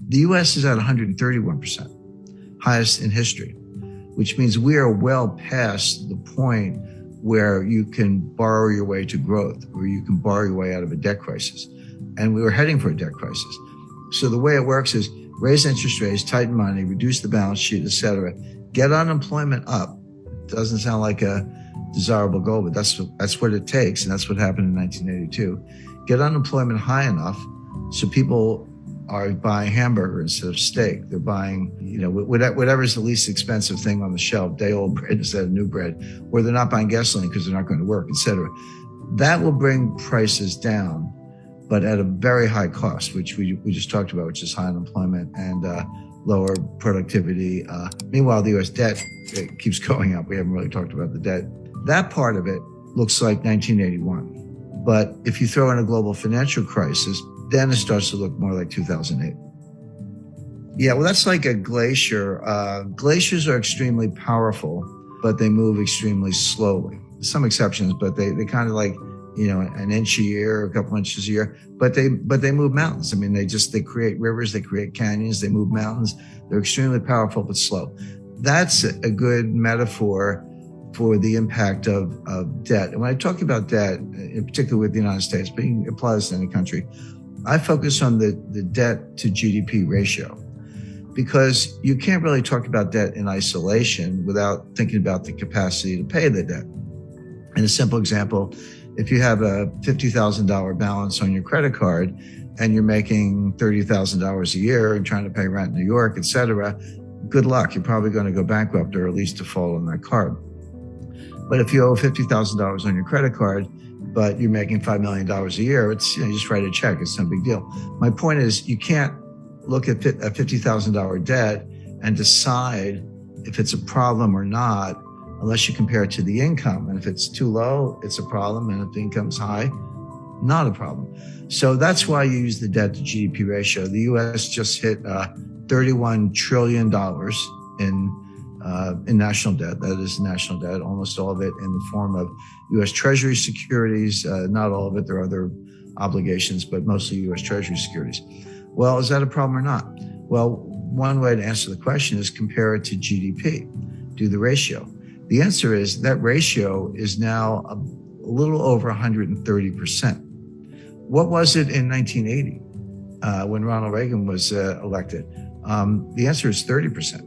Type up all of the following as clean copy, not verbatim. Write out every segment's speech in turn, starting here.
The US is at 131%, highest in history, which means we are well past the point where you can borrow your way to growth, or you can borrow your way out of a debt crisis. And we were heading for a debt crisis. So the way it works is raise interest rates, tighten money, reduce the balance sheet, et cetera. Get unemployment up. It doesn't sound like a desirable goal, but that's what it takes. And that's what happened in 1982. Get unemployment high enough so people are buying hamburger instead of steak. They're buying, whatever is the least expensive thing on the shelf, day-old bread instead of new bread, or they're not buying gasoline because they're not going to work, et cetera. That will bring prices down, but at a very high cost, which we just talked about, which is high unemployment and lower productivity. Meanwhile, the U.S. debt keeps going up. We haven't really talked about the debt. That part of it looks like 1981. But if you throw in a global financial crisis, then it starts to look more like 2008. Yeah, well, that's like a glacier. Glaciers are extremely powerful, but they move extremely slowly. Some exceptions, but they kind of like, an inch a year, a couple inches a year, but they move mountains. I mean, they create rivers, they create canyons, they move mountains. They're extremely powerful, but slow. That's a good metaphor for the impact of debt. And when I talk about debt, in particular with the United States, but you can apply this to any country, I focus on the debt to GDP ratio, because you can't really talk about debt in isolation without thinking about the capacity to pay the debt. In a simple example, if you have a $50,000 balance on your credit card and you're making $30,000 a year and trying to pay rent in New York, et cetera, good luck. You're probably going to go bankrupt or at least default on that card. But if you owe $50,000 on your credit card, but you're making $5 million a year, it's, you just write a check. It's no big deal. My point is, you can't look at a $50,000 debt and decide if it's a problem or not unless you compare it to the income. And if it's too low, it's a problem. And if the income's high, not a problem. So that's why you use the debt to GDP ratio. The U.S. just hit $31 trillion in national debt. That is national debt, almost all of it in the form of U.S. Treasury securities. Not all of it. There are other obligations, but mostly U.S. Treasury securities. Well, is that a problem or not? Well, one way to answer the question is compare it to GDP, do the ratio. The answer is that ratio is now a little over 130%. What was it in 1980 when Ronald Reagan was elected? The answer is 30%.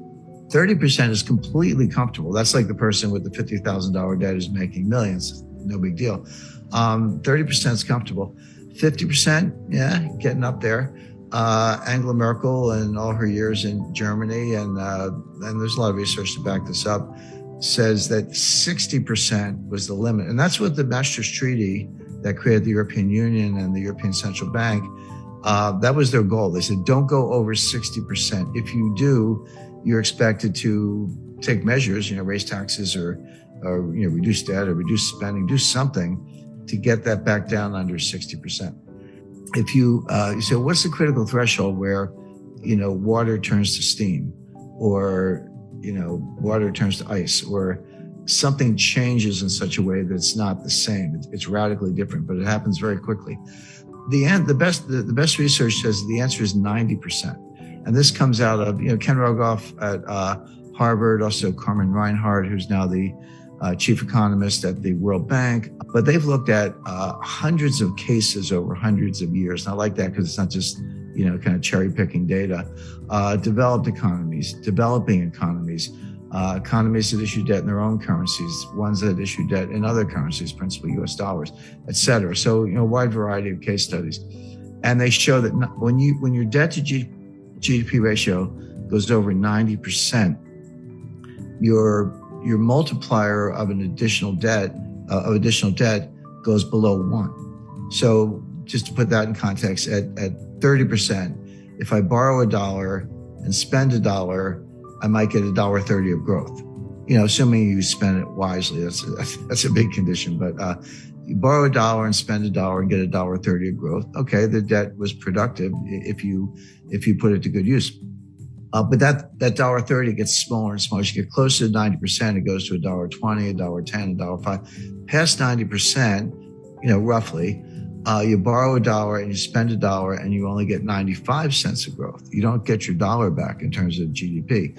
30% is completely comfortable. That's like the person with the $50,000 debt is making millions. No big deal. 30% is comfortable. 50%, yeah, getting up there. Angela Merkel and all her years in Germany, and there's a lot of research to back this up, says that 60% was the limit. And that's what the Maastricht Treaty that created the European Union and the European Central Bank, that was their goal. They said, don't go over 60%. If you do, you're expected to take measures, raise taxes or reduce debt or reduce spending, do something to get that back down under 60%. If you say, what's the critical threshold where, water turns to steam, or, water turns to ice, or something changes in such a way that it's not the same. It's radically different, but it happens very quickly. The best research says the answer is 90%. And this comes out of, Ken Rogoff at Harvard, also Carmen Reinhart, who's now the chief economist at the World Bank. But they've looked at hundreds of cases over hundreds of years. And I like that because it's not just, kind of cherry picking data. Developed economies, developing economies, economies that issue debt in their own currencies, ones that issue debt in other currencies, principally US dollars, et cetera. So, a wide variety of case studies. And they show that when your debt to GDP ratio goes over 90%, your multiplier of additional debt goes below 1. So just to put that in context, at 30%, if I borrow $1 and spend $1, I might get $1.30 of growth. Assuming you spend it wisely, that's a big condition. But you borrow $1 and spend $1 and get $1.30 of growth. Okay, the debt was productive if you put it to good use. But that $1.30 gets smaller and smaller. As you get closer to 90%, it goes to $1.20, $1.10, $1.05. Past 90%, roughly, You borrow a dollar and you spend a dollar and you only get 95 cents of growth. You don't get your dollar back in terms of GDP.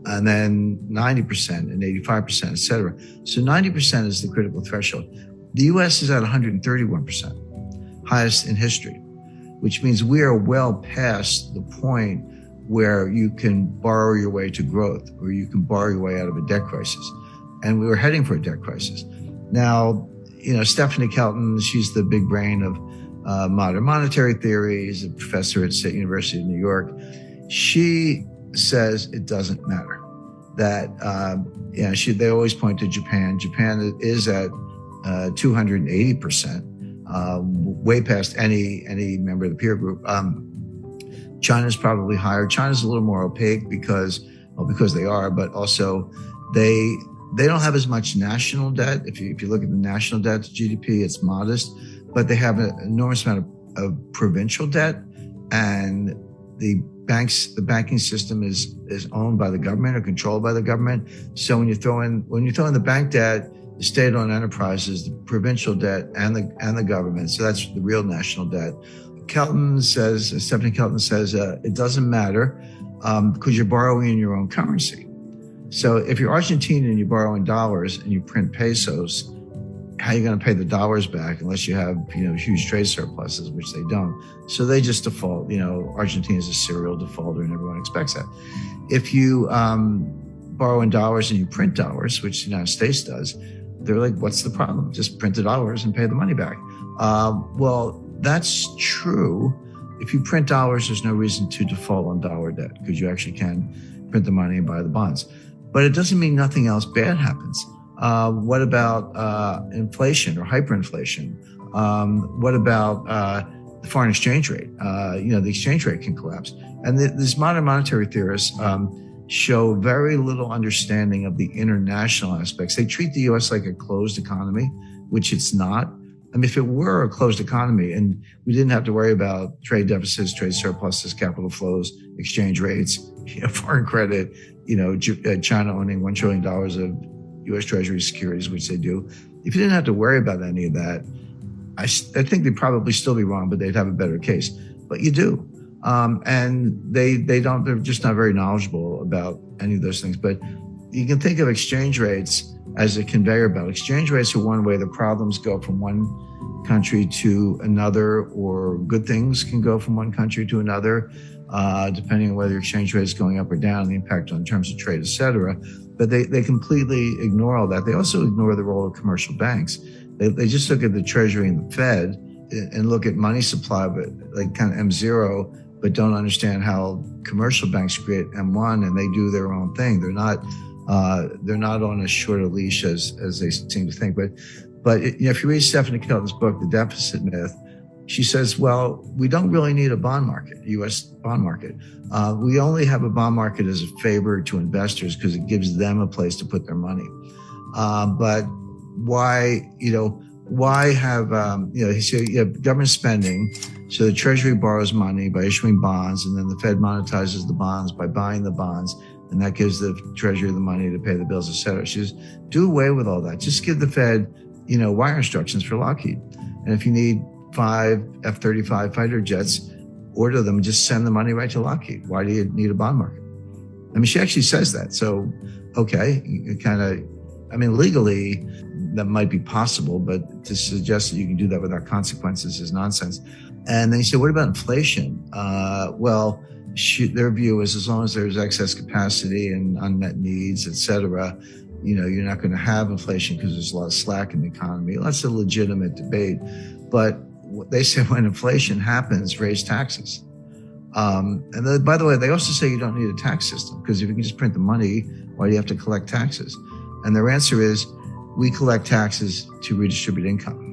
And then 90% and 85%, et cetera. So 90% is the critical threshold. The US is at 131%, highest in history, which means we are well past the point where you can borrow your way to growth or you can borrow your way out of a debt crisis. And we were heading for a debt crisis. Now, Stephanie Kelton, she's the big brain of modern monetary theory. She's a professor at State University of New York. She says it doesn't matter. That they always point to Japan. Japan is at 280%, way past any member of the peer group. China's probably higher. China's a little more opaque because they are, but also they don't have as much national debt. If you look at the national debt to GDP, it's modest, but they have an enormous amount of provincial debt, and the banking system is owned by the government or controlled by the government. So when you throw in the bank debt, the state-owned enterprises, the provincial debt, and the government, so that's the real national debt. Stephanie Kelton says it doesn't matter because you're borrowing in your own currency. So if you're Argentinian and you borrow in dollars and you print pesos, how are you going to pay the dollars back unless you have, huge trade surpluses, which they don't. So they just default. Argentina is a serial defaulter and everyone expects that. If you borrow in dollars and you print dollars, which the United States does, they're like, what's the problem? Just print the dollars and pay the money back. Well, that's true. If you print dollars, there's no reason to default on dollar debt because you actually can print the money and buy the bonds. But it doesn't mean nothing else bad happens. What about inflation or hyperinflation? What about the foreign exchange rate? The exchange rate can collapse. And these modern monetary theorists show very little understanding of the international aspects. They treat the U.S. like a closed economy, which it's not. I mean, if it were a closed economy and we didn't have to worry about trade deficits, trade surpluses, capital flows, exchange rates, foreign credit, China owning $1 trillion of U.S. Treasury securities, which they do. If you didn't have to worry about any of that, I think they'd probably still be wrong, but they'd have a better case. But you do. And they're just not very knowledgeable about any of those things. But you can think of exchange rates as a conveyor belt. Exchange rates are one way the problems go from one country to another, or good things can go from one country to another, depending on whether your exchange rate is going up or down, the impact on terms of trade, et cetera. But they completely ignore all that. They also ignore the role of commercial banks. They just look at the Treasury and the Fed and look at money supply, but like kind of M0, but don't understand how commercial banks create M1 and they do their own thing. They're not on as short a leash as they seem to think. But if you read Stephanie Kelton's book, The Deficit Myth, she says, well, we don't really need a bond market, U.S. bond market. We only have a bond market as a favor to investors because it gives them a place to put their money. But why have, you have government spending, so the Treasury borrows money by issuing bonds, and then the Fed monetizes the bonds by buying the bonds, and that gives the Treasury the money to pay the bills, et cetera. She says, do away with all that. Just give the Fed, wire instructions for Lockheed. And if you need 5 F-35 fighter jets, order them and just send the money right to Lockheed. Why do you need a bond market? I mean, she actually says that. So, okay, legally, that might be possible, but to suggest that you can do that without consequences is nonsense. And then you say, what about inflation? Their view is as long as there's excess capacity and unmet needs, et cetera, you're not going to have inflation because there's a lot of slack in the economy. That's a legitimate debate. But they say when inflation happens, raise taxes. And by the way, they also say you don't need a tax system because if you can just print the money, why do you have to collect taxes? And their answer is, we collect taxes to redistribute income.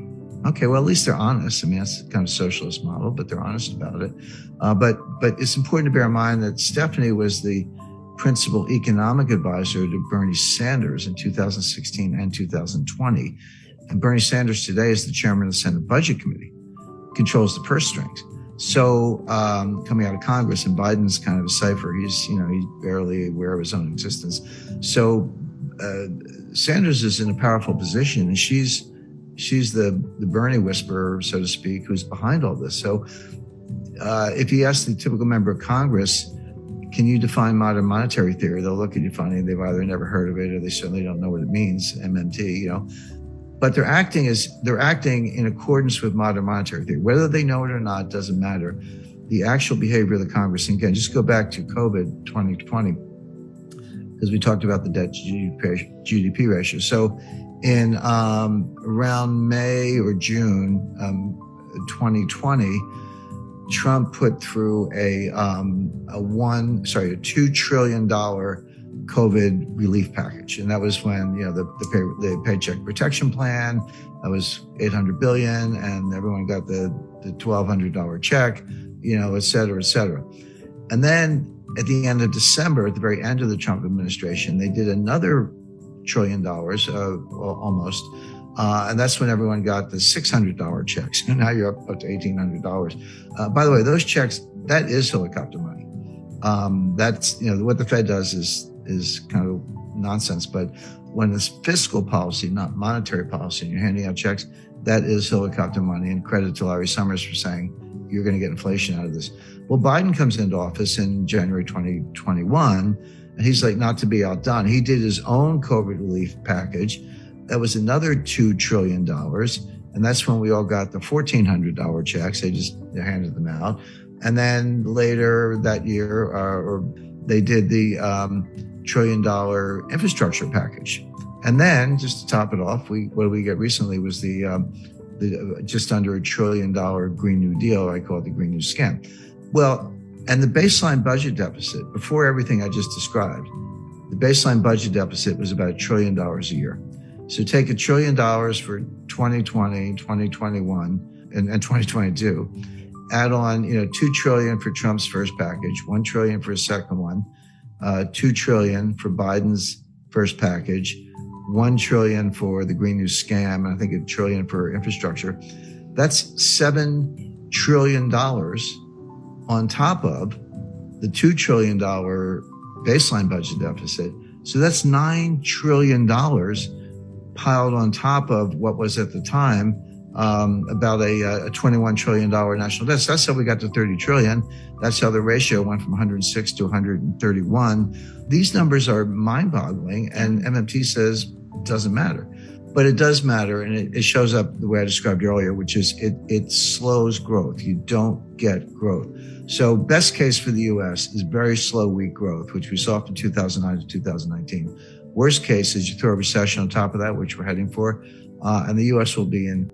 Okay, well, at least they're honest. I mean, that's kind of a socialist model, but they're honest about it. But it's important to bear in mind that Stephanie was the principal economic advisor to Bernie Sanders in 2016 and 2020. And Bernie Sanders today is the chairman of the Senate Budget Committee, controls the purse strings. So coming out of Congress, and Biden's kind of a cipher. He's barely aware of his own existence. So Sanders is in a powerful position, and she's she's the Bernie whisperer, so to speak, who's behind all this. So if you ask the typical member of Congress, can you define modern monetary theory? They'll look at you funny. They've either never heard of it or they certainly don't know what it means, MMT, But they're acting in accordance with modern monetary theory. Whether they know it or not doesn't matter. The actual behavior of the Congress, and again, just go back to COVID 2020, because we talked about the debt-to-GDP ratio. So in around May or June 2020, Trump put through a $2 trillion COVID relief package, and that was when the Paycheck Protection Plan, that was $800 billion, and everyone got the $1,200 check, et cetera, et cetera. And then at the end of December, at the very end of the Trump administration, they did another $1 trillion, almost. And that's when everyone got the $600 checks. And now you're up to $1,800. By the way, those checks, that is helicopter money. That's, what the Fed does is kind of nonsense. But when it's fiscal policy, not monetary policy, and you're handing out checks, that is helicopter money. And credit to Larry Summers for saying, you're going to get inflation out of this. Well, Biden comes into office in January 2021, and he's like, not to be outdone, he did his own COVID relief package. That was another $2 trillion. And that's when we all got the $1,400 checks. They handed them out. And then later that year, they did the $1 trillion infrastructure package. And then just to top it off, what did we get recently was the just under $1 trillion Green New Deal. I call it the Green New Scam. Well, and the baseline budget deficit, before everything I just described, the baseline budget deficit was about $1 trillion a year. So take $1 trillion for 2020, 2021, and 2022, add on, $2 trillion for Trump's first package, $1 trillion for his second one, $2 trillion for Biden's first package, $1 trillion for the Green New Scam, and I think $1 trillion for infrastructure. That's $7 trillion on top of the $2 trillion baseline budget deficit. So that's $9 trillion piled on top of what was at the time about a $21 trillion national debt. So that's how we got to 30 trillion. That's how the ratio went from 106 to 131. These numbers are mind-boggling, and MMT says it doesn't matter. But it does matter, and it shows up the way I described earlier, which is it slows growth. You don't get growth. So best case for the U.S. is very slow, weak growth, which we saw from 2009 to 2019. Worst case is you throw a recession on top of that, which we're heading for, and the U.S. will be in